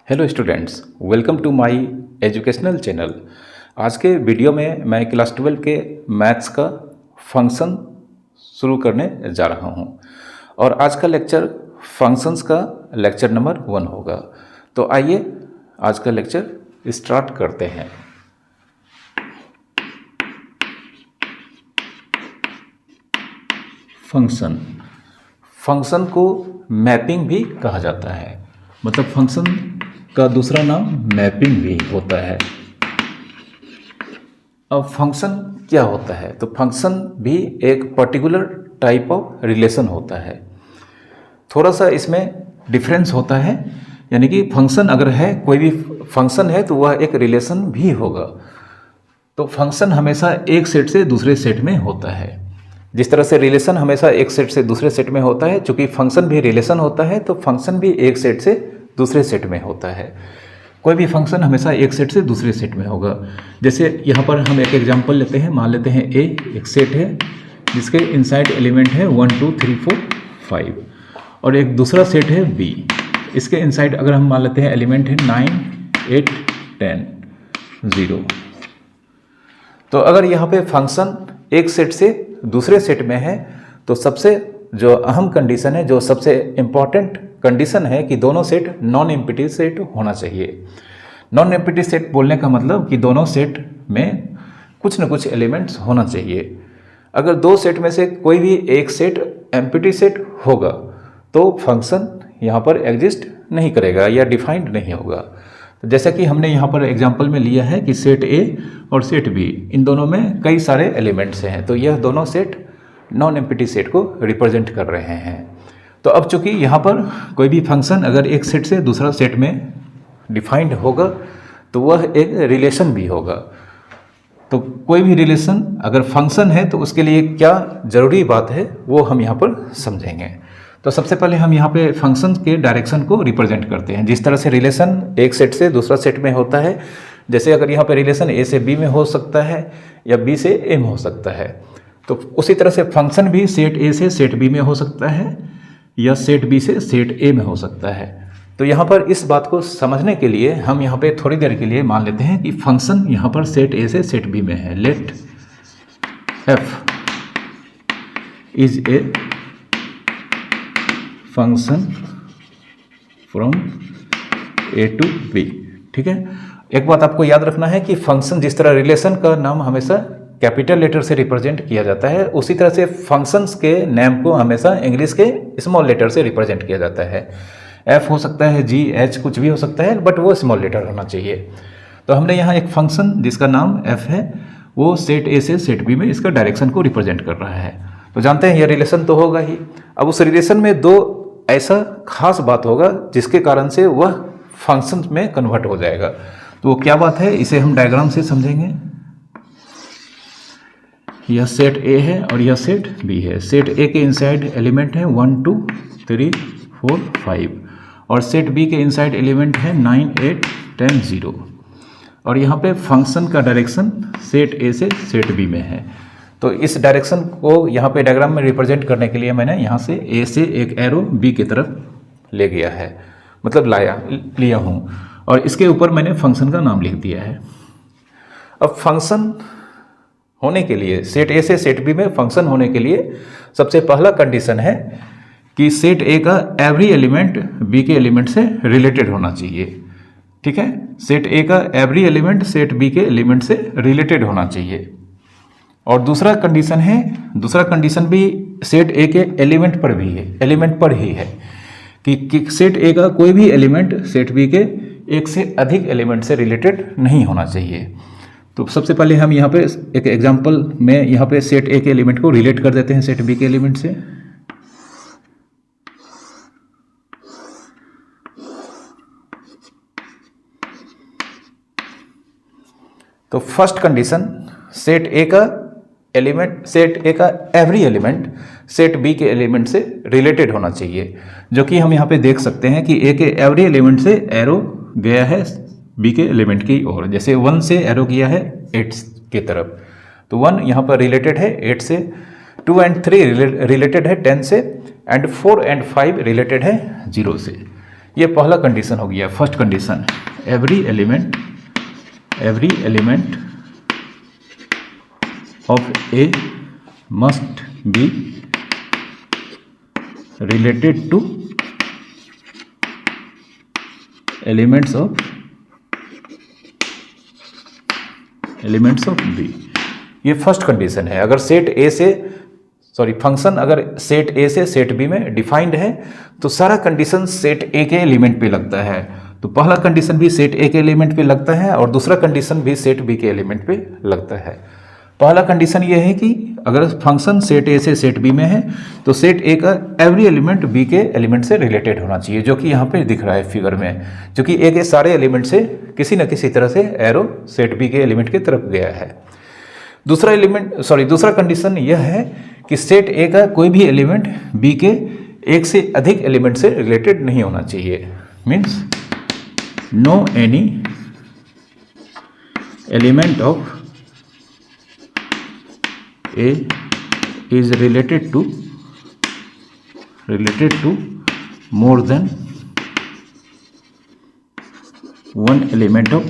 Hello students, welcome to my educational channel. आज के video में मैं क्लास 12 के मैथ्स का फंक्शन शुरू करने जा रहा हूं और आज का लेक्चर फंक्शंस का लेक्चर नंबर 1 होगा। तो आइए आज का लेक्चर स्टार्ट करते हैं। फंक्शन को मैपिंग भी कहा जाता है, मतलब फंक्शन का दूसरा नाम मैपिंग भी होता है। अब फंक्शन क्या होता है? तो फंक्शन भी एक पर्टिकुलर टाइप ऑफ रिलेशन होता है। थोड़ा सा इसमें डिफरेंस होता है, यानी कि फंक्शन अगर है, कोई भी फंक्शन है तो वह एक रिलेशन भी होगा। तो फंक्शन हमेशा एक सेट से दूसरे सेट में होता है। जिस तरह से रिलेशन हमेशा एक सेट से दूसरे सेट में होता है, चूंकि फंक्शन भी रिलेशन होता है तो फंक्शन भी एक सेट से दूसरे सेट में होता है। कोई भी फंक्शन हमेशा एक सेट से दूसरे सेट में होगा। जैसे यहाँ पर हम एक एग्जांपल लेते हैं, मान लेते हैं ए एक सेट है जिसके इनसाइड एलिमेंट है 1 2 3 4 5 और एक दूसरा सेट है बी, इसके इनसाइड अगर हम मान लेते हैं एलिमेंट है 9 8 10 0। तो अगर यहाँ पे फंक्शन एक सेट से दूसरे सेट में है तो सबसे जो अहम कंडीशन है, जो सबसे इम्पॉर्टेंट कंडीशन है कि दोनों सेट नॉन एम्प्टी सेट होना चाहिए। नॉन एम्प्टी सेट बोलने का मतलब कि दोनों सेट में कुछ न कुछ एलिमेंट्स होना चाहिए। अगर दो सेट में से कोई भी एक सेट एम्प्टी सेट होगा तो फंक्शन यहाँ पर एग्जिस्ट नहीं करेगा या डिफाइंड नहीं होगा। तो जैसा कि हमने यहाँ पर एग्जाम्पल में लिया है कि सेट ए और सेट बी, इन दोनों में कई सारे एलिमेंट्स हैं, तो यह दोनों सेट नॉन एम्प्टी सेट को रिप्रेजेंट कर रहे हैं। तो अब चूंकि यहाँ पर कोई भी फंक्शन अगर एक सेट से दूसरा सेट में डिफाइंड होगा तो वह एक रिलेशन भी होगा। तो कोई भी रिलेशन अगर फंक्शन है तो उसके लिए क्या ज़रूरी बात है वो हम यहाँ पर समझेंगे। तो सबसे पहले हम यहाँ पे फंक्शन के डायरेक्शन को रिप्रेजेंट करते हैं। जिस तरह से रिलेशन एक सेट से दूसरा सेट में होता है, जैसे अगर यहाँ पे रिलेशन ए से बी में हो सकता है या बी से ए में हो सकता है, तो उसी तरह से फंक्शन भी सेट ए से सेट बी में हो सकता है या सेट बी से सेट ए में हो सकता है। तो यहाँ पर इस बात को समझने के लिए हम यहाँ पे थोड़ी देर के लिए मान लेते हैं कि फंक्शन यहाँ पर सेट ए से सेट बी में है। Let f is a function from A to B. ठीक है, एक बात आपको याद रखना है कि फंक्शन जिस तरह रिलेशन का नाम हमेशा कैपिटल लेटर से रिप्रेजेंट किया जाता है, उसी तरह से फंक्शंस के नेम को हमेशा इंग्लिश के स्मॉल लेटर से रिप्रेजेंट किया जाता है। एफ हो सकता है, जी एच कुछ भी हो सकता है, बट वो स्मॉल लेटर होना चाहिए। तो हमने यहाँ एक फंक्शन जिसका नाम एफ है, वो सेट ए से सेट बी में इसका डायरेक्शन को रिप्रेजेंट कर रहा है। तो जानते हैं ये रिलेशन तो होगा ही। अब उस रिलेशन में दो ऐसा खास बात होगा जिसके कारण से वह फंक्शन में कन्वर्ट हो जाएगा। तो वो क्या बात है, इसे हम डायग्राम से समझेंगे। यह सेट ए है और यह सेट बी है। सेट ए के इनसाइड एलिमेंट है 1 2 3 4 5 और सेट बी के इनसाइड एलिमेंट है 9 8 10 0 और यहाँ पे फंक्शन का डायरेक्शन सेट ए से सेट बी में है। तो इस डायरेक्शन को यहाँ पे डायग्राम में रिप्रेजेंट करने के लिए मैंने यहाँ से ए से एक एरो बी की तरफ ले गया है, मतलब लिया हूँ, और इसके ऊपर मैंने फंक्शन का नाम लिख दिया है। अब फंक्शन होने के लिए, सेट ए से सेट बी में फंक्शन होने के लिए सबसे पहला कंडीशन है कि सेट ए का एवरी एलिमेंट बी के एलिमेंट से रिलेटेड होना चाहिए। ठीक है, सेट ए का एवरी एलिमेंट सेट बी के एलिमेंट से रिलेटेड होना चाहिए। और दूसरा कंडीशन भी सेट ए के एलिमेंट पर ही है कि सेट ए का कोई भी एलिमेंट सेट बी के एक से अधिक एलिमेंट से रिलेटेड नहीं होना चाहिए। तो सबसे पहले हम यहाँ पे एक एग्जांपल में यहाँ पे सेट ए के एलिमेंट को रिलेट कर देते हैं सेट बी के एलिमेंट से। तो फर्स्ट कंडीशन, सेट ए का एवरी एलिमेंट सेट बी के एलिमेंट से रिलेटेड होना चाहिए, जो कि हम यहाँ पे देख सकते हैं कि ए के एवरी एलिमेंट से एरो गया है बी के एलिमेंट की ओर। जैसे 1 से एरो किया है 8 की तरफ, तो 1 यहाँ पर रिलेटेड है 8 से, 2 and 3 रिलेटेड है 10 से, एंड 4 and 5 रिलेटेड है 0 से। ये पहला कंडीशन हो गया, first condition. Every element of A must be related to elements of B. ये फर्स्ट कंडीशन है। अगर फंक्शन अगर सेट ए से सेट बी में डिफाइंड है तो सारा कंडीशन सेट ए के एलिमेंट पे लगता है। तो पहला कंडीशन भी सेट ए के एलिमेंट पे लगता है और दूसरा कंडीशन भी सेट बी के एलिमेंट पे लगता है। पहला कंडीशन ये है कि अगर फंक्शन सेट ए से सेट बी में है तो सेट ए का एवरी एलिमेंट बी के एलिमेंट से रिलेटेड होना चाहिए, जो कि यहाँ पे दिख रहा है फिगर में, क्योंकि ए के सारे एलिमेंट से किसी न किसी तरह से एरो सेट बी के एलिमेंट की तरफ गया है। दूसरा कंडीशन यह है कि सेट ए का कोई भी एलिमेंट बी के एक से अधिक एलिमेंट से रिलेटेड नहीं होना चाहिए। Means no any element of A is related to more than one element of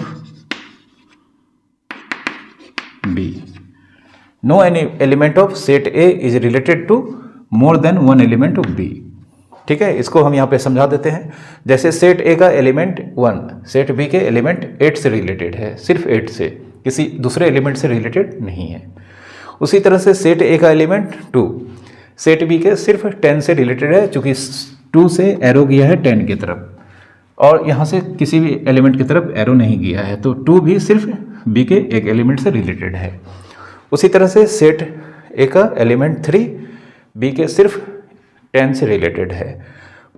B. No any element of set A is related to more than one element of B. ठीक है, इसको हम यहाँ पे समझा देते हैं। जैसे सेट ए का एलिमेंट 1 सेट बी के एलिमेंट 8 से रिलेटेड है, सिर्फ 8 से, किसी दूसरे एलिमेंट से रिलेटेड नहीं है। उसी तरह से सेट ए का एलिमेंट 2 सेट बी के सिर्फ 10 से रिलेटेड है, चूंकि 2 से एरो गया है 10 की तरफ और यहाँ से किसी भी एलिमेंट की तरफ एरो नहीं गया है, तो 2 भी सिर्फ बी के एक एलिमेंट से रिलेटेड है। उसी तरह से सेट ए का एलिमेंट 3 बी के सिर्फ 10 से रिलेटेड है,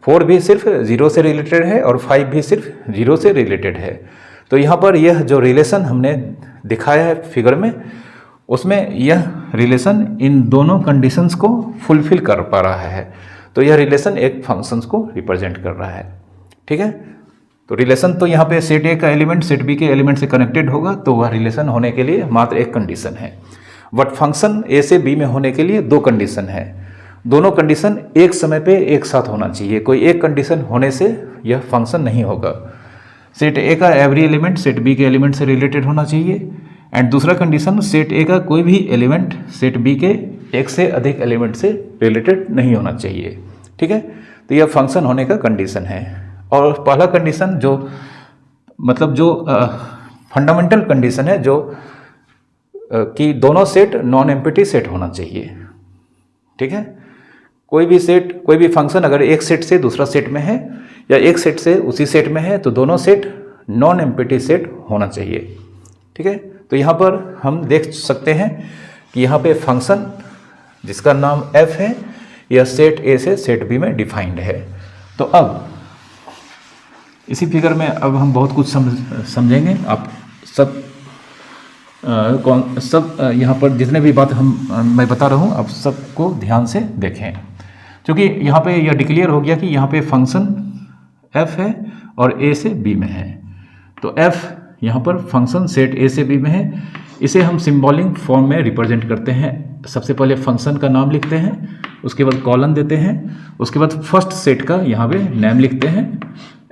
4 भी सिर्फ 0 से रिलेटेड है और 5 भी सिर्फ 0 से रिलेटेड है। तो यहाँ पर यह जो रिलेशन हमने दिखाया है फिगर में, उसमें यह रिलेशन इन दोनों कंडीशंस को फुलफिल कर पा रहा है। तो यह रिलेशन एक फंक्शंस को रिप्रेजेंट कर रहा है। ठीक है, तो रिलेशन तो यहाँ पे सेट ए का एलिमेंट सेट बी के एलिमेंट से कनेक्टेड होगा, तो वह रिलेशन होने के लिए मात्र एक कंडीशन है। बट फंक्शन ए से बी में होने के लिए 2 कंडीशन है। दोनों कंडीशन एक समय पे एक साथ होना चाहिए, कोई एक कंडीशन होने से यह फंक्शन नहीं होगा। सेट ए का एवरी एलिमेंट सेट बी के एलिमेंट से रिलेटेड होना चाहिए, एंड दूसरा कंडीशन सेट ए का कोई भी एलिमेंट सेट बी के एक से अधिक एलिमेंट से रिलेटेड नहीं होना चाहिए। ठीक है, तो यह फंक्शन होने का कंडीशन है। और पहला कंडीशन जो फंडामेंटल कंडीशन है, जो कि दोनों सेट नॉन एम्प्टी सेट होना चाहिए। ठीक है, कोई भी फंक्शन अगर एक सेट से दूसरा सेट में है या एक सेट से उसी सेट में है, तो दोनों सेट नॉन एम्प्टी सेट होना चाहिए। ठीक है, तो यहाँ पर हम देख सकते हैं कि यहाँ पे फंक्शन जिसका नाम f है, यह सेट ए से सेट बी में डिफाइंड है। तो अब इसी फिगर में अब हम बहुत कुछ समझेंगे। आप सब यहाँ पर जितने भी बात मैं बता रहा हूँ, आप सबको ध्यान से देखें, क्योंकि यहाँ पे यह डिक्लेयर हो गया कि यहाँ पे फंक्शन f है और a से b में है। तो f यहाँ पर फंक्शन सेट ए से बी में है, इसे हम सिंबॉलिक फॉर्म में रिप्रेजेंट करते हैं। सबसे पहले फंक्शन का नाम लिखते हैं, उसके बाद कॉलन देते हैं, उसके बाद फर्स्ट सेट का यहाँ पे नेम लिखते हैं,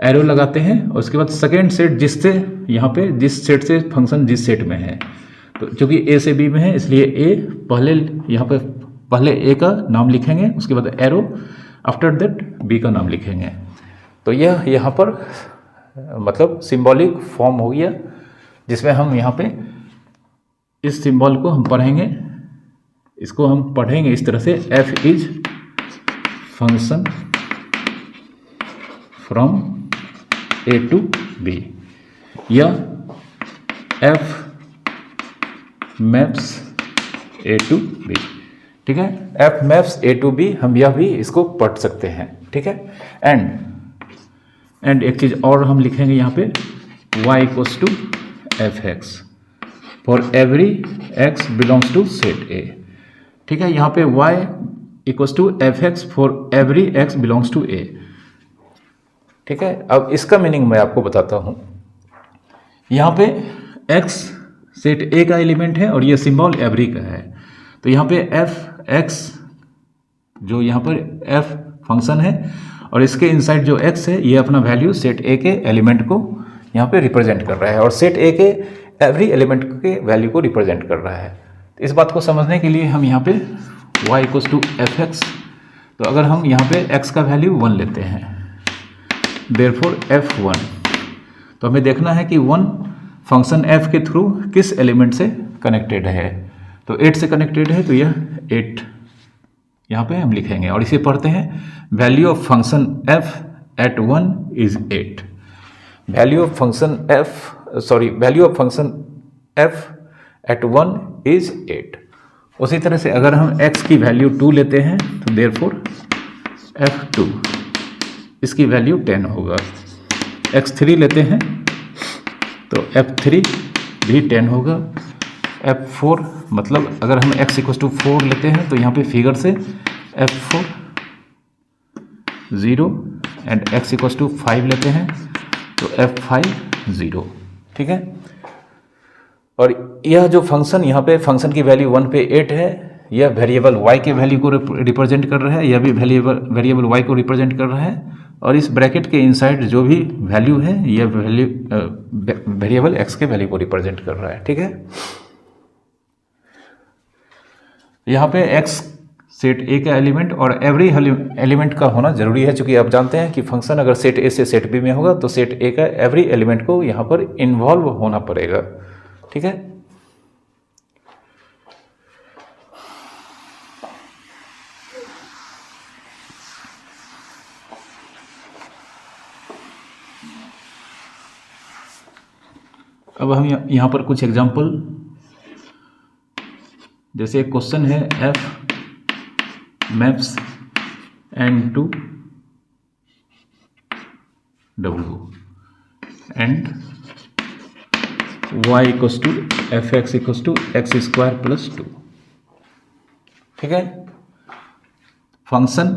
एरो लगाते हैं, और उसके बाद सेकेंड सेट जिससे यहाँ पे जिस सेट से फंक्शन जिस सेट में है, तो चूँकि ए से बी में है इसलिए ए पहले ए का नाम लिखेंगे, उसके बाद एरो, आफ्टर दैट बी का नाम लिखेंगे। तो यह यहाँ पर मतलब सिंबॉलिक फॉर्म हो गया, जिसमें हम यहाँ पे इस सिंबल को हम पढ़ेंगे, इसको हम पढ़ेंगे इस तरह से, f is function from A to B, या f maps A to B. ठीक है, f maps A to B, हम यह भी इसको पढ़ सकते हैं। ठीक है, एंड एक चीज़ और हम लिखेंगे यहाँ पे, y equals to f x for every x belongs to set A. ठीक है, यहाँ पे y equals to f x for every x belongs to A. ठीक है, अब इसका मीनिंग मैं आपको बताता हूँ। यहाँ पे x सेट ए का एलिमेंट है और ये सिंबल एवरी का है, तो यहाँ पे एफ एक्स जो यहाँ पर f फंक्शन है और इसके इनसाइड जो x है ये अपना वैल्यू सेट ए के एलिमेंट को यहाँ पे रिप्रेजेंट कर रहा है और सेट ए के एवरी एलिमेंट के वैल्यू को रिप्रेजेंट कर रहा है। तो इस बात को समझने के लिए हम यहाँ पे y equals to f x, तो अगर हम यहाँ पे x का वैल्यू 1 लेते हैं, देयरफॉर f1, तो हमें देखना है कि 1 फंक्शन f के थ्रू किस एलिमेंट से कनेक्टेड है। तो 8 से कनेक्टेड है, तो यह 8 यहाँ पे हम लिखेंगे और इसे पढ़ते हैं value of function f at 1 is 8। Value of function f at 1 is 8। उसी तरह से अगर हम x की वैल्यू 2 लेते हैं तो देयरफॉर f2 इसकी वैल्यू 10 होगा। x3 लेते हैं तो f3 भी 10 होगा। f4 मतलब अगर हम x इक्वल टू 4 लेते हैं तो यहाँ पे फिगर से f4 0 and x equal to 5 लेते हैं तो f5 0। ठीक है, और यह जो फंक्शन यहाँ पे फंक्शन की वैल्यू 1 पे 8 है, यह वेरिएबल y के वैल्यू को रिप्रेजेंट कर रहा है, यह भी वेरिएबल y को रिप्रेजेंट कर रहा है और इस ब्रैकेट के इनसाइड जो भी वैल्यू है यह वैल्यू वेरिएबल x के वैल्यू को रिप्रेजेंट कर रहा है। ठीक है, यहाँ पे x सेट ए का एलिमेंट और एवरी एलिमेंट का होना जरूरी है, क्योंकि आप जानते हैं कि फंक्शन अगर सेट ए से सेट बी में होगा तो सेट ए का एवरी एलिमेंट को यहाँ पर इन्वॉल्व होना पड़ेगा। ठीक है, अब हम यहाँ पर कुछ एग्जांपल, जैसे एक क्वेश्चन है f maps n to w and y equals to f x equals to x square plus 2। ठीक है, फंक्शन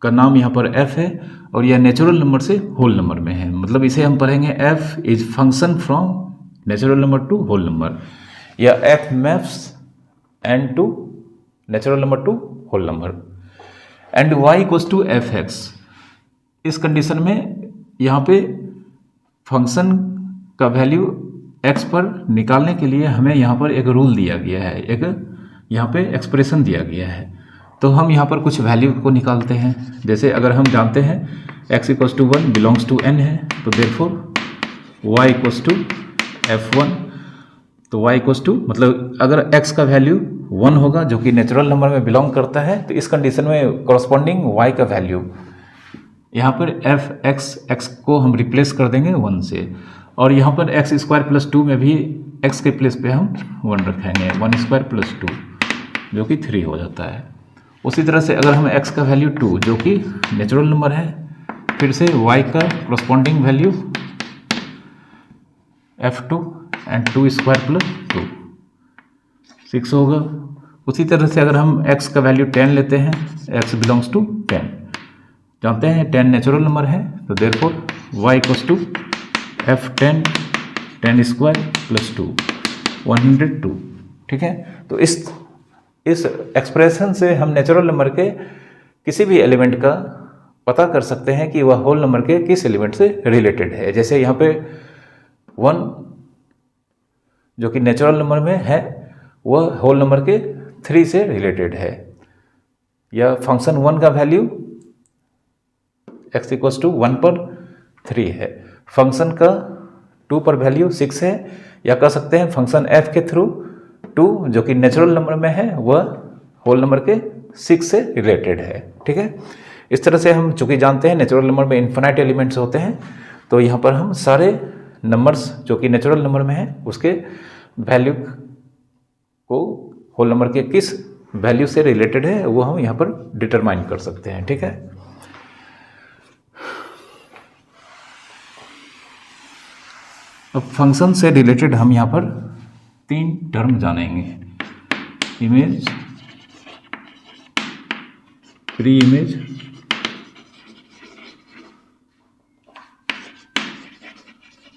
का नाम यहाँ पर f है और यह नेचुरल नंबर से होल नंबर में है, मतलब इसे हम पढ़ेंगे f is function from natural number to whole number, या f maps n to natural number to whole number and y equals to f x. इस कंडीशन में यहाँ पे फंक्शन का वैल्यू x पर निकालने के लिए हमें यहाँ पर एक रूल दिया गया है, एक यहाँ पे एक्सप्रेशन दिया गया है। तो हम यहाँ पर कुछ वैल्यू को निकालते हैं। जैसे अगर हम जानते हैं x equals to 1 belongs to n है, तो therefore y equals to f1, तो y इक्वल्स टू मतलब अगर x का वैल्यू 1 होगा जो कि नेचुरल नंबर में बिलोंग करता है, तो इस कंडीशन में कॉरस्पॉन्डिंग y का वैल्यू यहाँ पर एफ एक्स को हम रिप्लेस कर देंगे 1 से, और यहाँ पर एक्स स्क्वायर प्लस 2 में भी x के प्लेस पे हम 1 रखेंगे, 1 स्क्वायर प्लस 2 जो कि 3 हो जाता है। उसी तरह से अगर हम x का वैल्यू 2 जो कि नेचुरल नंबर है, फिर से y का corresponding value f2 and 2 square plus 2 6 होगा। उसी तरह से अगर हम x का वैल्यू 10 लेते हैं, x बिलोंग्स टू 10, जानते हैं 10 नेचुरल नंबर है, तो therefore y equals to f10 10 square plus 2 102। ठीक है, तो इस एक्सप्रेशन से हम नेचुरल नंबर के किसी भी एलिमेंट का पता कर सकते हैं कि वह होल नंबर के किस एलिमेंट से रिलेटेड है। जैसे यहाँ पे 1 जो कि नेचुरल नंबर में है वह होल नंबर के 3 से रिलेटेड है, या फंक्शन 1 का वैल्यू x इक्वल्स टू 1 पर 3 है, फंक्शन का 2 पर वैल्यू 6 है, या कह सकते हैं फंक्शन f के थ्रू 2 जो कि नेचुरल नंबर में है वह होल नंबर के 6 से रिलेटेड है। ठीक है, इस तरह से हम चूंकि जानते हैं नेचुरल नंबर में इन्फिनाइट एलिमेंट्स होते हैं, तो यहाँ पर हम सारे नंबर्स जो कि नेचुरल नंबर में है उसके वैल्यू को होल नंबर के किस वैल्यू से रिलेटेड है वो हम यहाँ पर डिटरमाइन कर सकते हैं। ठीक है, अब फंक्शन से रिलेटेड हम यहाँ पर 3 टर्म जानेंगे, image, pre image,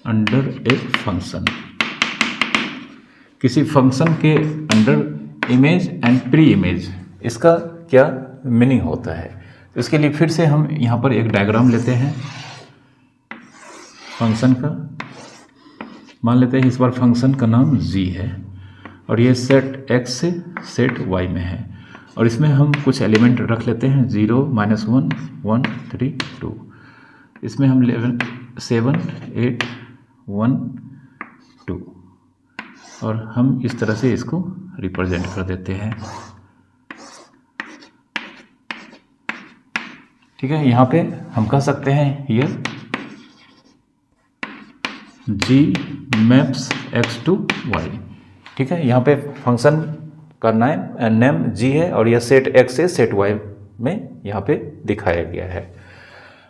under a function. किसी फंक्शन के under image and pre image, इसका क्या मीनिंग होता है। इसके लिए फिर से हम यहाँ पर एक डायग्राम लेते हैं फंक्शन का। मान लेते हैं इस बार फंक्शन का नाम g है और ये सेट x से सेट y में है, और इसमें हम कुछ एलिमेंट रख लेते हैं 0, -1, 1, 3, 2। इसमें हम 7, 8, 1, 2 और हम इस तरह से इसको रिप्रेजेंट कर देते हैं। ठीक है, यहाँ पे हम कह सकते हैं ये g maps x to y। ठीक है, यहाँ पे फंक्शन का नेम g है और यह सेट x से सेट y में यहाँ पे दिखाया गया है।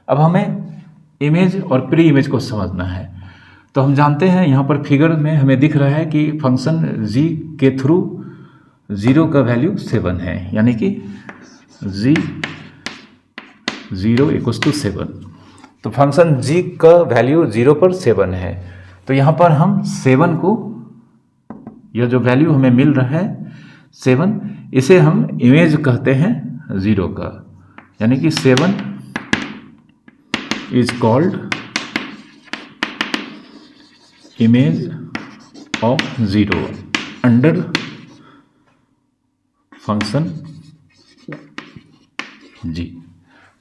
अब हमें इमेज और प्री इमेज को समझना है। तो हम जानते हैं यहाँ पर फिगर में हमें दिख रहा है कि फंक्शन g के थ्रू 0 का वैल्यू 7 है, यानी कि g 0 = 7। तो फंक्शन g का वैल्यू 0 पर 7 है। तो यहाँ पर हम 7 को, यह जो वैल्यू हमें मिल रहा है 7, इसे हम इमेज कहते हैं 0 का, यानी कि 7 is called image of 0 under function g।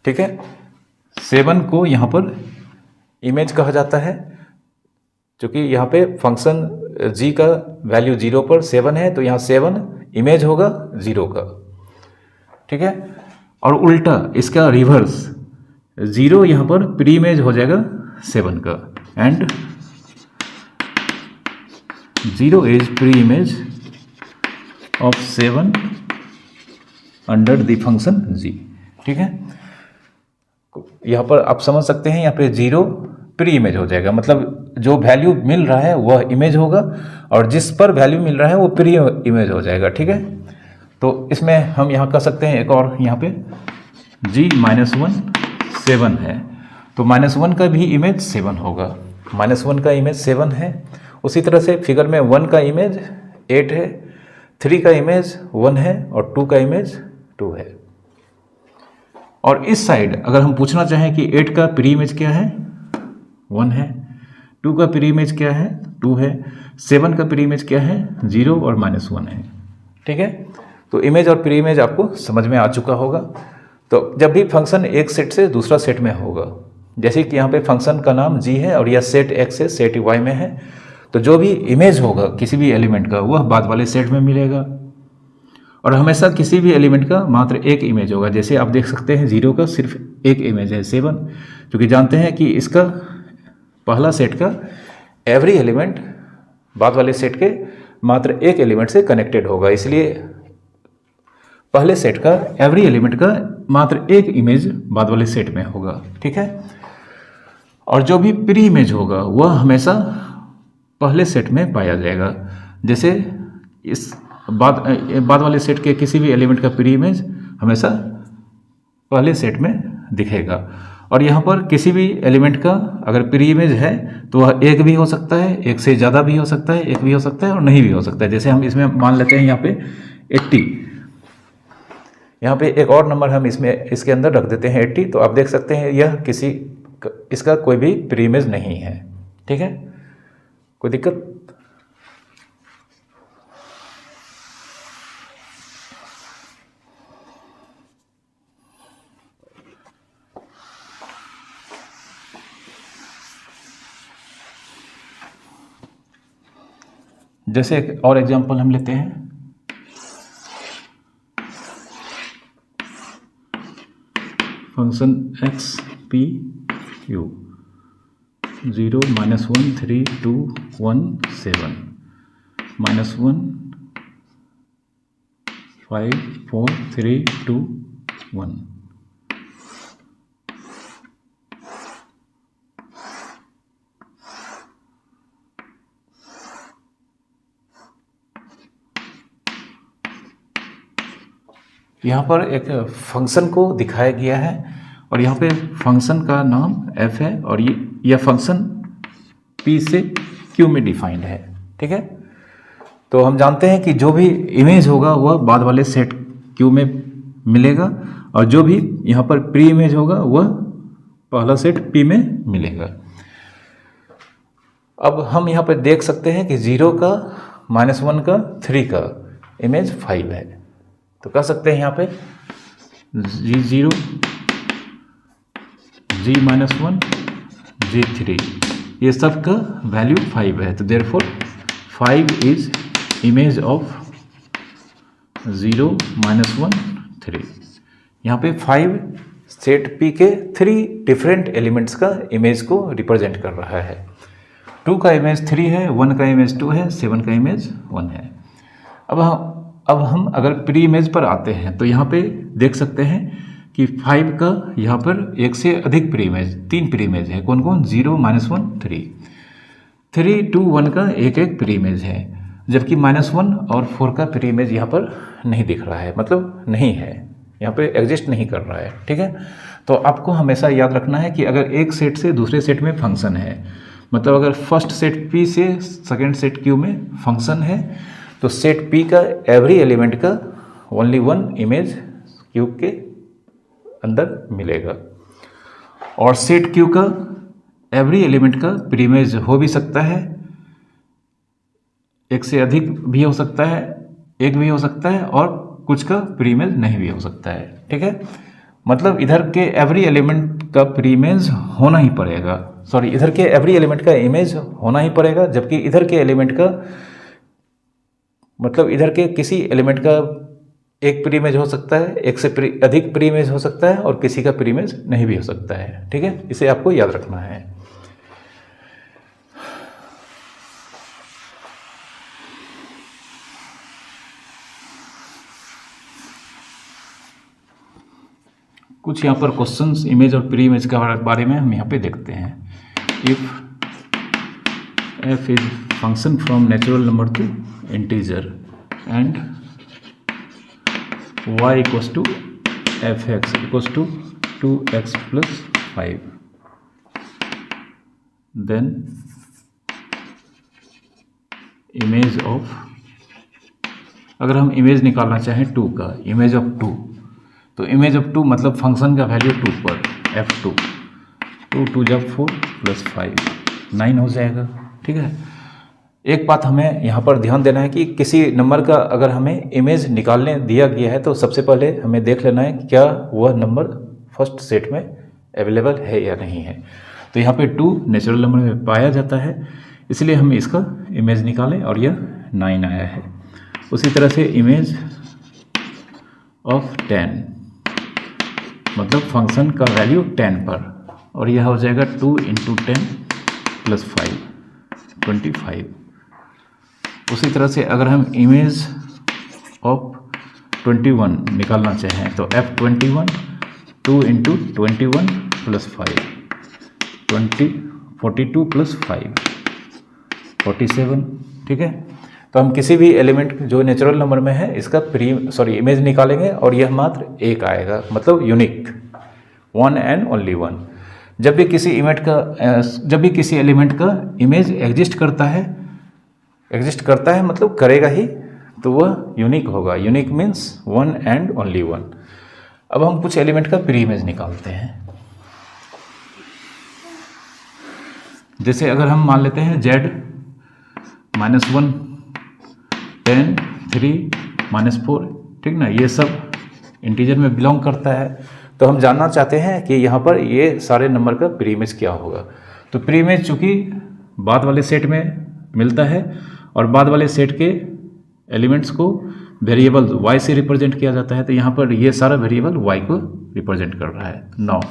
ठीक है, 7 को यहाँ पर इमेज कहा जाता है, क्योंकि यहाँ पे फंक्शन g का वैल्यू 0 पर 7 है, तो यहाँ 7 इमेज होगा 0 का। ठीक है, और उल्टा इसका रिवर्स 0 यहाँ पर प्री इमेज हो जाएगा 7 का, and 0 is pre image of 7 under the function g। ठीक है, यहाँ पर आप समझ सकते हैं, यहाँ पे 0 प्री इमेज हो जाएगा, मतलब जो वैल्यू मिल रहा है वह इमेज होगा और जिस पर वैल्यू मिल रहा है वो प्री इमेज हो जाएगा। ठीक है, तो इसमें हम यहाँ कह सकते हैं एक और, यहाँ पे g -1 7 है, तो -1 का भी इमेज 7 होगा। -1 का इमेज 7 है। उसी तरह से फिगर में 1 का इमेज 8 है, 3 का इमेज 1 है और 2 का इमेज 2 है। और इस साइड अगर हम पूछना चाहें कि 8 का प्री इमेज क्या है, 1 है, 2 का प्री इमेज क्या है, 2 है, 7 का प्री इमेज क्या है, 0 और -1 है। ठीक है, तो इमेज और प्री इमेज आपको समझ में आ चुका होगा। तो जब भी फंक्शन एक सेट से दूसरा सेट में होगा, जैसे कि यहाँ पे फंक्शन का नाम g है और यह सेट x से सेट y में है, तो जो भी इमेज होगा किसी भी एलिमेंट का वह बाद वाले सेट में मिलेगा, और हमेशा किसी भी एलिमेंट का मात्र एक इमेज होगा। जैसे आप देख सकते हैं 0 का सिर्फ एक इमेज है 7, क्योंकि जानते हैं कि इसका पहला सेट का एवरी एलिमेंट बाद वाले सेट के मात्र एक एलिमेंट से कनेक्टेड होगा, इसलिए पहले सेट का एवरी एलिमेंट का मात्र एक इमेज बाद वाले सेट में होगा। ठीक है, और जो भी प्री इमेज होगा वह हमेशा पहले सेट में पाया जाएगा। जैसे इस बाद वाले सेट के किसी भी एलिमेंट का प्री इमेज हमेशा पहले सेट में दिखेगा, और यहाँ पर किसी भी एलिमेंट का अगर प्री इमेज है तो वह एक भी हो सकता है, एक से ज़्यादा भी हो सकता है, एक भी हो सकता है और नहीं भी हो सकता है। जैसे हम इसमें मान लेते हैं यहाँ पे 80, यहाँ पे एक और नंबर हम इसके अंदर रख देते हैं 80, तो आप देख सकते हैं यह इसका कोई भी प्री इमेज नहीं है। ठीक है, कोई दिक्कत? जैसे एक और एग्जांपल हम लेते हैं, फंक्शन x p q 0 -1 3 2 1 7 -1 5 4 3 2 1। यहाँ पर एक फंक्शन को दिखाया गया है और यहाँ पे फंक्शन का नाम f है और यह फंक्शन p से q में डिफाइंड है। ठीक है, तो हम जानते हैं कि जो भी इमेज होगा वह बाद वाले सेट q में मिलेगा और जो भी यहाँ पर प्री इमेज होगा वह पहला सेट P में मिलेगा। अब हम यहाँ पर देख सकते हैं कि 0 का, -1 का, 3 का इमेज 5 है। तो कह सकते हैं यहाँ पे G0, G-1, G3 ये सब का वैल्यू 5 है। तो देयरफॉर 5 इज इमेज ऑफ 0, -1, 3। यहाँ पे 5 सेट P के 3 डिफरेंट एलिमेंट्स का इमेज को रिप्रेजेंट कर रहा है। 2 का इमेज 3 है, 1 का इमेज 2 है, 7 का इमेज 1 है। अब हम अगर प्री इमेज पर आते हैं तो यहाँ पे देख सकते हैं कि 5 का यहाँ पर एक से अधिक प्री इमेज, 3 प्री इमेज है। कौन कौन? 0, -1, 3। 3, 2, 1 का एक एक प्री इमेज है, जबकि -1 और 4 का प्री इमेज यहाँ पर नहीं दिख रहा है, मतलब नहीं है, यहाँ पे एग्जिस्ट नहीं कर रहा है। ठीक है, तो आपको हमेशा याद रखना है कि अगर एक सेट से दूसरे सेट में फंक्शन है, मतलब अगर फर्स्ट सेट P से सेकेंड सेट Q में फंक्शन है, तो सेट P का एवरी एलिमेंट का ओनली 1 इमेज Q के अंदर मिलेगा, और सेट Q का एवरी एलिमेंट का प्री इमेज हो भी सकता है, एक से अधिक भी हो सकता है, एक भी हो सकता है, और कुछ का प्री इमेज नहीं भी हो सकता है। ठीक है, मतलब इधर के एवरी एलिमेंट का प्री इमेज होना ही पड़ेगा, सॉरी इधर के एवरी एलिमेंट का इमेज होना ही पड़ेगा, जबकि इधर के एलिमेंट का मतलब इधर के किसी एलिमेंट का एक प्री इमेज हो सकता है, एक से अधिक प्री इमेज हो सकता है, और किसी का प्री इमेज नहीं भी हो सकता है। ठीक है, इसे आपको याद रखना है। कुछ यहाँ पर क्वेश्चंस इमेज और प्री इमेज के बारे में हम यहाँ पे देखते हैं। If f is function from natural number to integer and y equals to fx equals to 2x + 5, then image of, अगर हम इमेज निकालना चाहें 2 का, इमेज ऑफ 2, तो इमेज ऑफ 2 मतलब फंक्शन का वैल्यू 2 पर f2, 2 2 जब 4 + 5 9 हो जाएगा। ठीक है, एक बात हमें यहाँ पर ध्यान देना है कि किसी नंबर का अगर हमें इमेज निकालने दिया गया है तो सबसे पहले हमें देख लेना है कि क्या वह नंबर फर्स्ट सेट में अवेलेबल है या नहीं है। तो यहाँ पे 2 नेचुरल नंबर में पाया जाता है, इसलिए हम इसका इमेज निकालें और यह 9 आया है। उसी तरह से इमेज ऑफ 10 मतलब फंक्शन का वैल्यू 10 पर, और यह हो जाएगा 2 × 10 + 5 25। उसी तरह से अगर हम इमेज ऑफ 21 निकालना चाहें तो f21 2 × 21 + 5 42 + 5 47। ठीक है, तो हम किसी भी एलिमेंट जो नेचुरल नंबर में है इसका इमेज निकालेंगे और यह मात्र एक आएगा, मतलब यूनिक, 1 एंड ओनली 1। जब भी किसी एलिमेंट का इमेज एग्जिस्ट करता है मतलब करेगा ही, तो वह यूनिक होगा। Unique means 1 and only 1। अब हम कुछ एलिमेंट का प्री इमेज निकालते हैं। जैसे अगर हम मान लेते हैं z -1 10 3 -4, ठीक ना, ये सब इंटीजर में बिलोंग करता है। तो हम जानना चाहते हैं कि यहाँ पर ये सारे नंबर का प्री इमेज क्या होगा। तो प्री इमेज चूँकि बाद वाले सेट में मिलता है और बाद वाले सेट के एलिमेंट्स को वेरिएबल y से रिप्रेजेंट किया जाता है, तो यहाँ पर ये सारा वेरिएबल y को रिप्रेजेंट कर रहा है। नाउ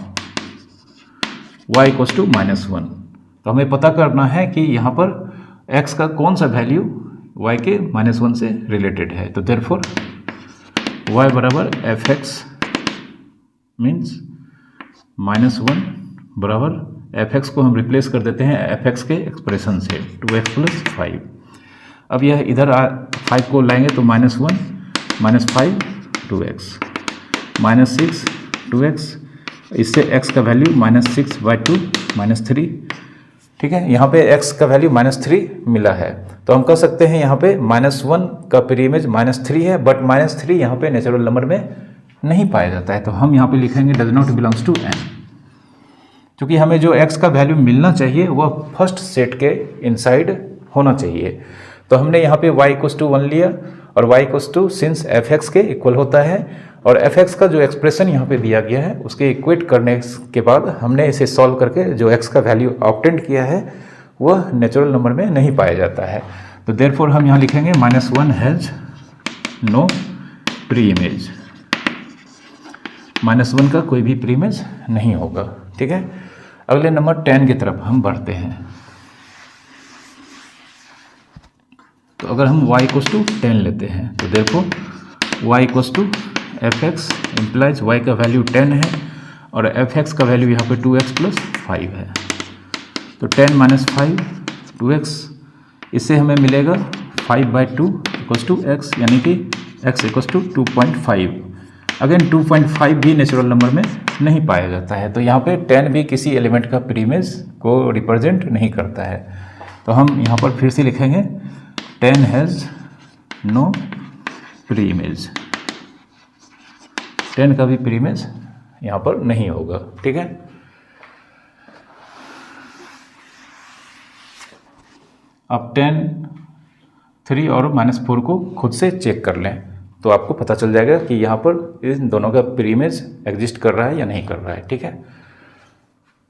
y इक्वल्स टू -1, तो हमें पता करना है कि यहाँ पर x का कौन सा वैल्यू y के -1 से रिलेटेड है। तो देयरफॉर y बराबर fx मीन्स -1 बराबर fx को हम रिप्लेस कर देते हैं fx के एक्सप्रेशन से 2x + 5। अब यह इधर 5 को लाएंगे तो -1 -5 2x -6 2x, इससे x का वैल्यू -6/2 -3। ठीक है, यहाँ पे x का वैल्यू -3 मिला है, तो हम कह सकते हैं यहाँ पे -1 का प्री इमेज -3 है, बट -3 यहाँ पे नेचुरल नंबर में नहीं पाया जाता है। तो हम यहाँ पे लिखेंगे does not belongs to N, क्योंकि हमें जो x का वैल्यू मिलना चाहिए वह फर्स्ट सेट के इनसाइड होना चाहिए। तो हमने यहाँ पे y इक्वस टू 1 लिया और y equals to since fx के इक्वल होता है, और fx का जो एक्सप्रेशन यहाँ पे दिया गया है उसके इक्वेट करने के बाद हमने इसे सॉल्व करके जो x का वैल्यू ऑब्टेंड किया है वह नेचुरल नंबर में नहीं पाया जाता है। तो देयरफॉर हम यहाँ लिखेंगे -1 हैज़ नो प्री इमेज, -1 का कोई भी प्री इमेज नहीं होगा। ठीक है, अगले नंबर 10 की तरफ हम बढ़ते हैं। तो अगर हम y इक्वस टू 10 लेते हैं तो देखो y equals to fx implies y का वैल्यू 10 है और fx का वैल्यू यहाँ पे 2x प्लस 5 है। तो 10 माइनस 5 2x, इससे हमें मिलेगा 5/2 इक्वस टू x, यानी कि x इक्वस टू 2.5। अगेन 2.5 भी नेचुरल नंबर में नहीं पाया जाता है, तो यहाँ पे 10 भी किसी एलिमेंट का प्री इमेज को रिप्रेजेंट नहीं करता है। तो हम यहाँ पर फिर से लिखेंगे 10 हैज़ नो प्री इमेज, 10 का भी प्री इमेज यहाँ पर नहीं होगा। ठीक है, अब 10, 3 और -4 को खुद से चेक कर लें तो आपको पता चल जाएगा कि यहाँ पर इन दोनों का प्री इमेज एग्जिस्ट कर रहा है या नहीं कर रहा है। ठीक है,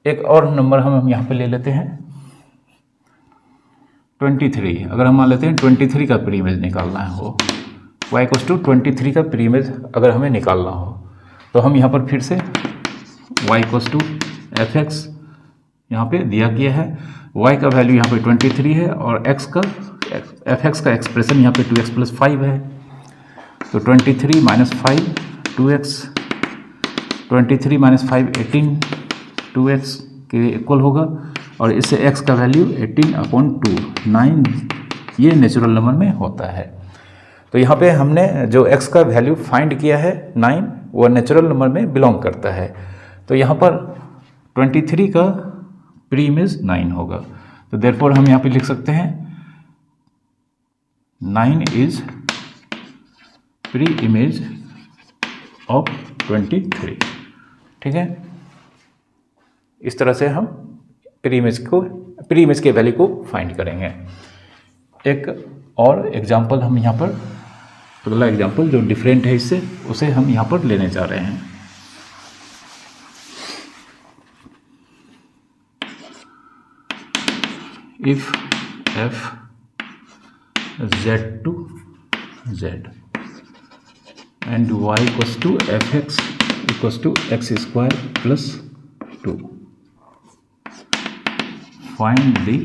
एक और नंबर हम यहाँ पे ले लेते हैं 23। अगर हम मान लेते हैं 23 का प्री इमेज निकालना है हो, y इक्वस टू 23 का प्री इमेज अगर हमें निकालना हो तो हम यहाँ पर फिर से y इक्वस टू fx यहाँ पे दिया गया है, y का वैल्यू यहाँ पे 23 है और fx का एक्सप्रेशन यहाँ पे 2x प्लस 5 है। तो 23 माइनस 5 2x, 23 माइनस 5 18 2x के इक्वल होगा, और इससे x का वैल्यू 18/2 9 ये नेचुरल नंबर में होता है। तो यहाँ पे हमने जो x का वैल्यू फाइंड किया है 9, वो नेचुरल नंबर में बिलोंग करता है। तो यहाँ पर 23 का प्री इमेज 9 होगा। तो देयरफॉर हम यहाँ पे लिख सकते हैं 9 इज प्री इमेज ऑफ 23। ठीक है, इस तरह से हम प्री इमेज के वैल्यू को फाइंड करेंगे। एक और एग्जांपल हम यहाँ पर, अगला एग्जांपल जो डिफरेंट है इससे, उसे हम यहाँ पर लेने जा रहे हैं। If f z to z and y equals to fx equals to x square plus 2, find the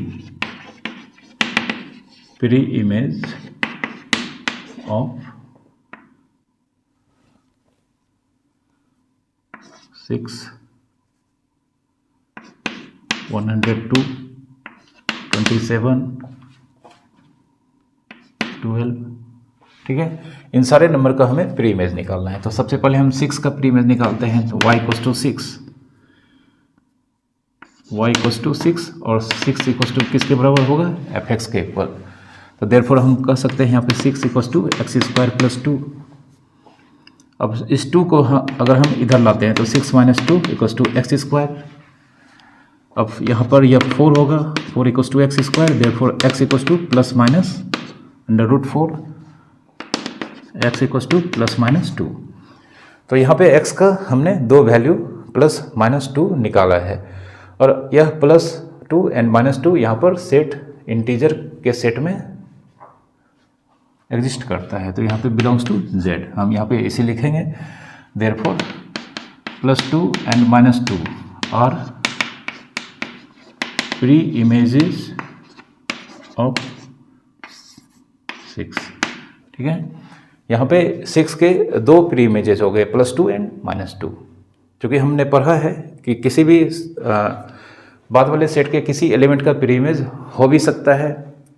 pre-image of 6 102 27 12। ठीक है, इन सारे नंबर का हमें प्री इमेज निकालना है। तो सबसे पहले हम 6 का प्री इमेज निकालते हैं। तो y equals to 6, y equals to 6 और 6 इक्वस टू किसके बराबर होगा, fx के इक्वल। तो देयरफॉर हम कह सकते हैं यहाँ पे 6 equals to x square plus 2। अब इस 2 को अगर हम इधर लाते हैं तो 6 minus 2 equals to x square. अब यहाँ पर यह 4 होगा, 4 equals to x square, therefore x equals to plus minus √4, x equals to plus minus 2। तो यहाँ पे x का हमने दो वैल्यू प्लस माइनस 2 निकाला है, और यह प्लस 2 एंड माइनस 2 यहाँ पर सेट इंटीजर के सेट में एग्जिस्ट करता है। तो यहाँ पे बिलोंग्स टू z, हम यहाँ पे इसे लिखेंगे therefore +2 and -2 are pre images of 6। ठीक है, यहाँ पे 6 के दो प्री इमेजेस हो गए, +2 एंड -2। क्योंकि हमने पढ़ा है कि किसी भी बाद वाले सेट के किसी एलिमेंट का प्री इमेज हो भी सकता है,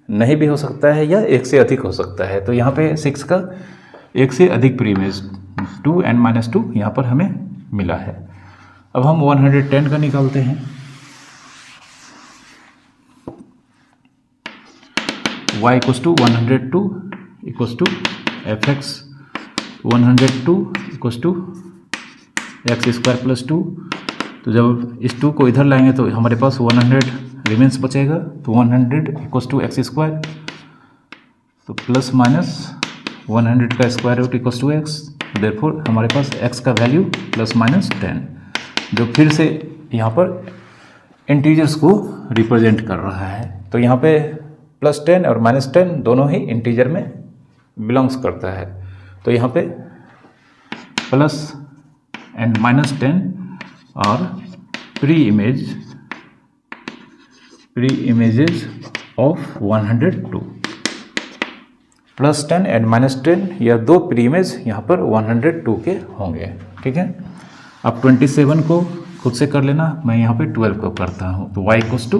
नहीं भी हो सकता है, या एक से अधिक हो सकता है। तो यहाँ पे 6 का एक से अधिक प्री इमेज 2 एंड -2 यहाँ पर हमें मिला है। अब हम 110 का निकालते हैं। y equals to 102 equals to fx 102 equals to x square plus 2। तो जब इस 2 को इधर लाएंगे तो हमारे पास 100 रिमेंस बचेगा, तो 100 इक्वल्स टू एक्स स्क्वायर, तो प्लस माइनस 100 का square root equals to x, therefore हमारे पास x का वैल्यू प्लस माइनस 10, जो फिर से यहाँ पर इंटीजर्स को रिप्रेजेंट कर रहा है। तो यहाँ पे प्लस 10 और माइनस 10 दोनों ही इंटीजर में बिलोंग्स करता है। तो यहाँ पे प्लस एंड माइनस 10 और pre images of 102, plus 10 and minus 10 या दो प्री इमेज यहाँ पर 102 के होंगे। ठीक है, अब 27 को खुद से कर लेना, मैं यहाँ पे 12 को करता हूँ। तो y इक्वल्स टू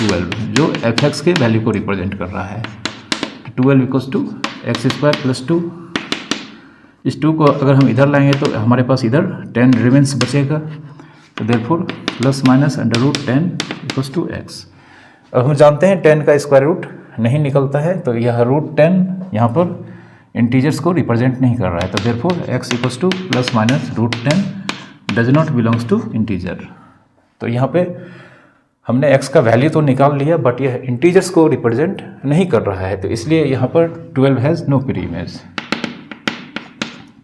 12 जो fx के वैल्यू को रिप्रेजेंट कर रहा है। 12 equals to x square plus 2, इस 2 को अगर हम इधर लाएंगे तो हमारे पास इधर 10 रिमेंस बचेगा, तो therefore plus minus under root 10 equals to x. अब हम जानते हैं 10 का स्क्वायर रूट नहीं निकलता है, तो यह रूट 10 यहाँ पर इंटीजर्स को रिप्रेजेंट नहीं कर रहा है, तो therefore x equals to plus minus root 10 does not belongs to integer. तो यहाँ पे हमने x का वैल्यू तो निकाल लिया, बट यह इंटीजर्स को रिप्रेजेंट नहीं कर रहा है, तो इसलिए यहाँ पर 12 has no pre image,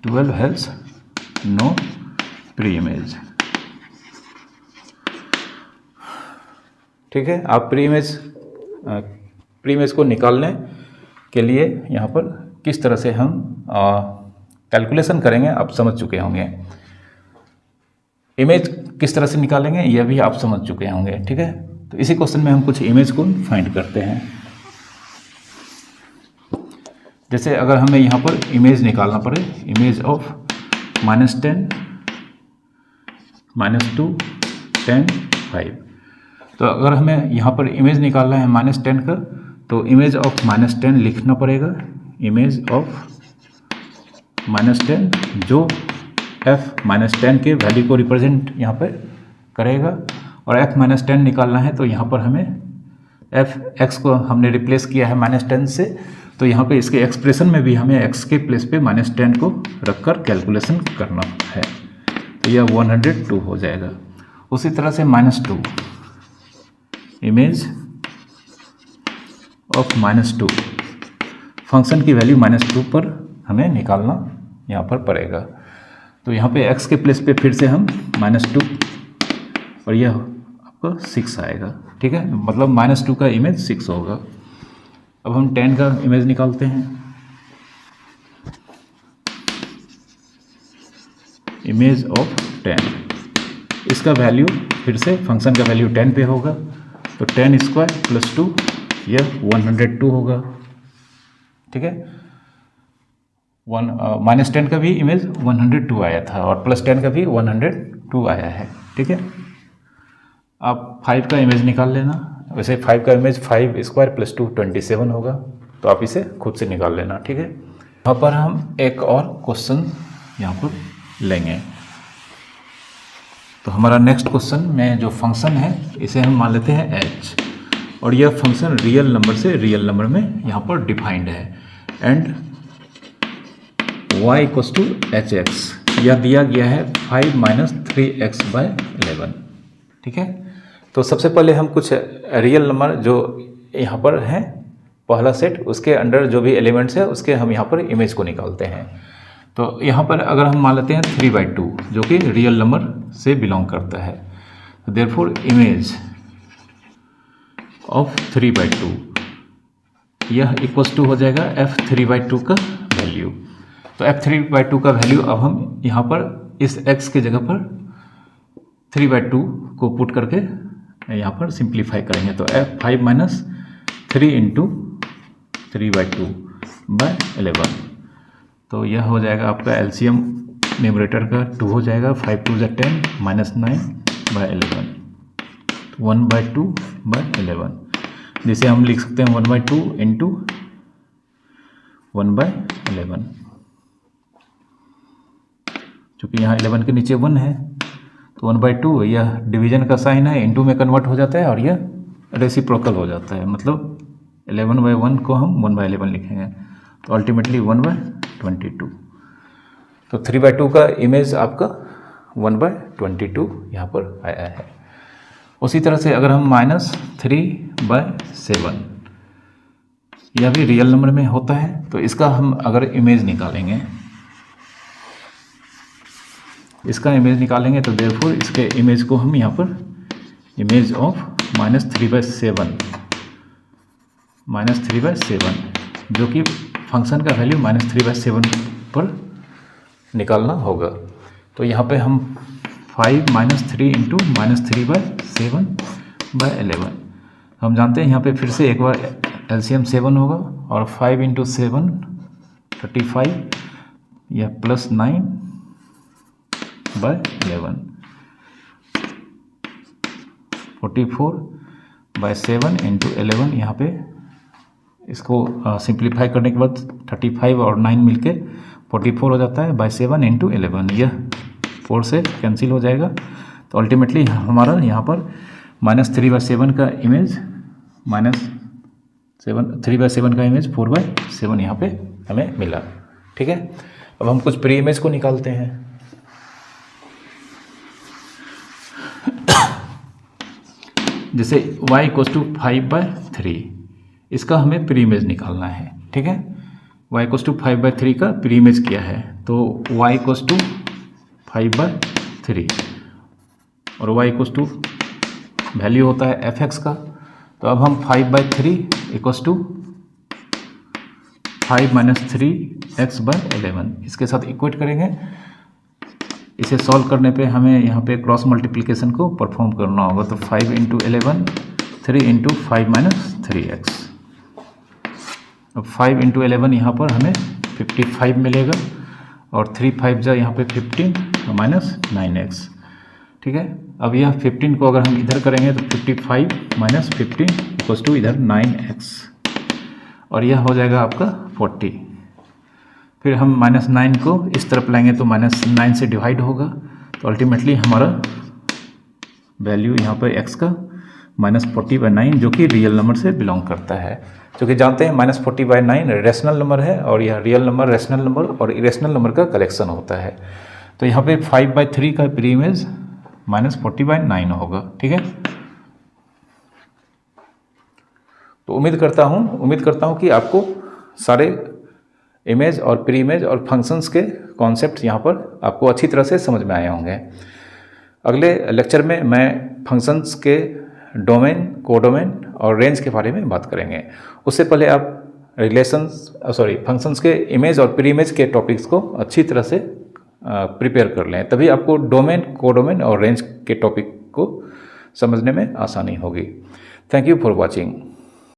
12 has no pre image. ठीक है, आप प्री इमेज को निकालने के लिए यहाँ पर किस तरह से हम कैलकुलेशन करेंगे आप समझ चुके होंगे। इमेज किस तरह से निकालेंगे यह भी आप समझ चुके होंगे। ठीक है, तो इसी क्वेश्चन में हम कुछ इमेज को फाइंड करते हैं। जैसे अगर हमें यहाँ पर इमेज निकालना पड़े, इमेज ऑफ -10, -2, 10, 5, तो अगर हमें यहाँ पर इमेज निकालना है -10 का, तो इमेज ऑफ -10 लिखना पड़ेगा, इमेज ऑफ -10 जो f -10 के वैल्यू को रिप्रेजेंट यहाँ पर करेगा, और f -10 निकालना है तो यहाँ पर हमें x को हमने रिप्लेस किया है -10 से, तो यहाँ पे इसके एक्सप्रेशन में भी हमें x के प्लेस पे -10 को रखकर कैलकुलेशन करना है, तो यह 102 हो जाएगा। उसी तरह से -2, इमेज ऑफ -2, फंक्शन की वैल्यू -2 पर हमें निकालना यहाँ पर पड़ेगा, तो यहाँ पे x के प्लेस पे फिर से हम -2 और यह आपको 6 आएगा। ठीक है, मतलब -2 का इमेज 6 होगा। अब हम 10 का इमेज निकालते हैं, इमेज ऑफ 10, इसका वैल्यू फिर से फंक्शन का वैल्यू 10 पे होगा, तो 10 स्क्वायर प्लस 2 यह 102 होगा। ठीक है, -10 का भी इमेज 102 आया था और +10 का भी 102 आया है। ठीक है, आप 5 का इमेज निकाल लेना, वैसे 5 का इमेज 5 स्क्वायर प्लस 2 27 होगा, तो आप इसे खुद से निकाल लेना। ठीक है, यहाँ पर हम एक और क्वेश्चन यहाँ पर लेंगे। तो हमारा नेक्स्ट क्वेश्चन में जो फंक्शन है इसे हम मान लेते हैं h, और यह फंक्शन रियल नंबर से रियल नंबर में यहाँ पर डिफाइंड है, and y equals to hx, यह दिया गया है 5 - 3x/11। ठीक है, तो सबसे पहले हम कुछ रियल नंबर जो यहाँ पर हैं पहला सेट, उसके अंडर जो भी एलिमेंट्स है उसके हम यहाँ पर इमेज को निकालते हैं। तो यहाँ पर अगर हम मान लेते हैं 3/2 जो कि रियल नंबर से बिलोंग करता है, तो देयरफॉर इमेज ऑफ 3/2 यह इक्वल्स टू हो जाएगा f3/2 का वैल्यू। तो f3/2 का वैल्यू अब हम यहाँ पर इस x के जगह पर 3/2 को पुट करके यहाँ पर सिंप्लीफाई करेंगे, तो f5 - 3 × 3/2/11, तो यह हो जाएगा आपका एलसीएम न्यूमरेटर का 2 हो जाएगा, 5 × 2 = 10 -9/11, 1/2/11, जिसे हम लिख सकते हैं 1/2 × 1/11, क्योंकि यहाँ 11 के नीचे 1 है, तो 1/2 यह डिवीजन का साइन है, इनटू में कन्वर्ट हो जाता है और यह रेसिप्रोकल हो जाता है, मतलब 11/1 को हम 1/11 लिखेंगे, तो अल्टीमेटली 1/22। तो 3/2 का इमेज आपका 1/22 यहाँ पर आया है। उसी तरह से अगर हम -3/7, यह भी रियल नंबर में होता है, तो इसका हम अगर इमेज निकालेंगे, तो देयरफॉर इसके इमेज को हम यहाँ पर इमेज ऑफ -3/7 जो कि फंक्शन का वैल्यू -3/7 पर निकालना होगा। तो यहाँ पे हम 5 - 3 इंटू -3/7/11, हम जानते हैं यहाँ पे फिर से एक बार एलसीएम 7 होगा, और 5 इंटू 7 35, यह +9/11, 44/7 इंटू 11, यहाँ पे इसको सिंप्लीफाई करने के बाद 35 और 9 मिलके 44 हो जाता है, बाई 7 इंटू 11, यह 4 से कैंसिल हो जाएगा। तो अल्टीमेटली हमारा यहाँ पर -3/7 का इमेज 3/7 का इमेज 4/7 यहाँ पे हमें मिला। ठीक है, अब हम कुछ प्री इमेज को निकालते हैं। जैसे y = 5/3, इसका हमें प्री इमेज निकालना है। ठीक है, y = 5/3 का प्री इमेज किया है, तो y = 5/3 और y = वैल्यू होता है f(x) का। तो अब हम 5/3 = 5 - 3x/11 इसके साथ इक्वेट करेंगे। इसे सॉल्व करने पे हमें यहाँ पे क्रॉस मल्टीप्लिकेशन को परफॉर्म करना होगा। तो 5 × 11, 3 × 5 - 3x। अब 5 × 11 यहाँ पर हमें 55 मिलेगा, और 3 5 जा यहाँ पे 15 -9x। ठीक है, अब यह 15 को अगर हम इधर करेंगे तो 55 - 15 = इधर 9x, और यह हो जाएगा आपका 40। फिर हम -9 को इस तरफ लाएंगे तो -9 से डिवाइड होगा, तो अल्टीमेटली हमारा वैल्यू यहाँ पर x का -40/9 जो कि रियल नंबर से बिलोंग करता है। क्योंकि जानते हैं -40/9 रेशनल नंबर है, और यह रियल नंबर, रेशनल नंबर और इरेशनल नंबर का कलेक्शन होता है। तो यहाँ पे 5/3 का प्री इमेज -40/9 होगा। ठीक है, तो उम्मीद करता हूँ कि आपको सारे इमेज और प्री इमेज और फंक्शंस के कॉन्सेप्ट यहाँ पर आपको अच्छी तरह से समझ में आए होंगे। अगले लेक्चर में मैं फंक्शंस के डोमेन, कोडोमेन और रेंज के बारे में बात करेंगे। उससे पहले आप फंक्शंस के इमेज और प्री इमेज के टॉपिक्स को अच्छी तरह से प्रिपेयर कर लें, तभी आपको डोमेन, कोडोमेन और रेंज के टॉपिक को समझने में आसानी होगी। Thank you for watching.